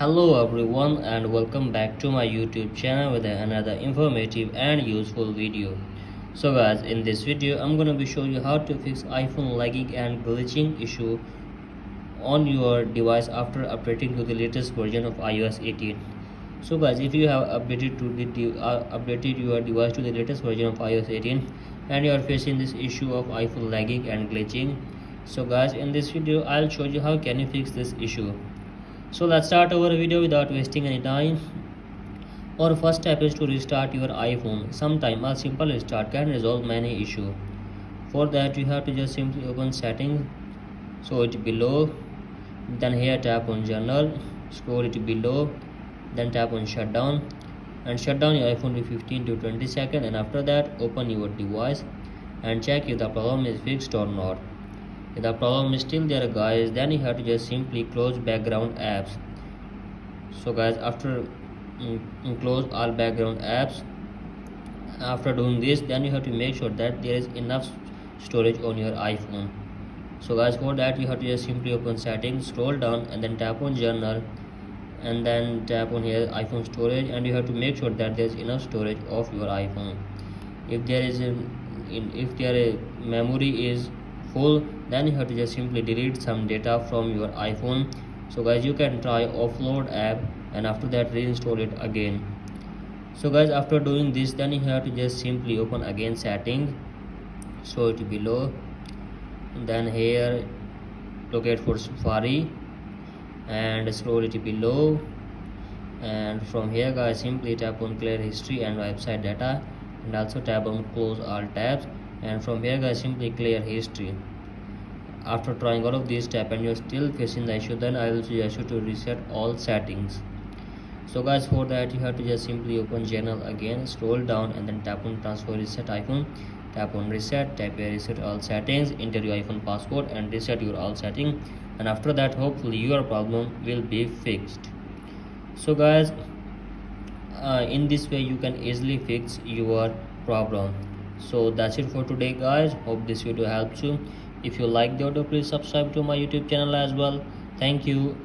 Hello everyone and welcome back to my YouTube channel with another informative and useful video. So guys, in this video I'm gonna be showing you how to fix iPhone lagging and glitching issue on your device after updating to the latest version of iOS 18. So guys, if you have updated your device to the latest version of iOS 18 and you are facing this issue of iPhone lagging and glitching, so guys, in this video I'll show you how can you fix this issue. So let's start our video without wasting any time. Our first step is to restart your iPhone. Sometime a simple restart can resolve many issues. For that you have to just simply open settings, so it below, then here tap on general, scroll it below, then tap on shutdown and shut down your iPhone for 15 to 20 seconds, and after that open your device and check if the problem is fixed or not. If the problem is still there guys, then you have to just simply close background apps. So guys, after close all background apps, after doing this, then you have to make sure that there is enough storage on your iPhone. So guys, for that you have to just simply open settings, scroll down and then tap on general and then tap on here iPhone storage, and you have to make sure that there is enough storage of your iPhone. If there is if their memory is full, then you have to just simply delete some data from your iPhone. So guys, you can try offload app and after that reinstall it again. So guys, after doing this, then you have to just simply open again settings, so it below, then here locate for Safari and scroll it below, and from here guys simply tap on clear history and website data and also tap on close all tabs, and from here guys simply clear history. After trying all of these steps and you're still facing the issue, then I will suggest you to reset all settings. So guys, for that you have to just simply open general again, scroll down and then tap on transfer reset iPhone, tap on reset, tap here reset all settings, enter your iPhone password and reset your all setting, and after that hopefully your problem will be fixed. So guys, in this way you can easily fix your problem. So that's it for today guys, hope this video helps you. If you like the video, please subscribe to my YouTube channel as well. Thank you.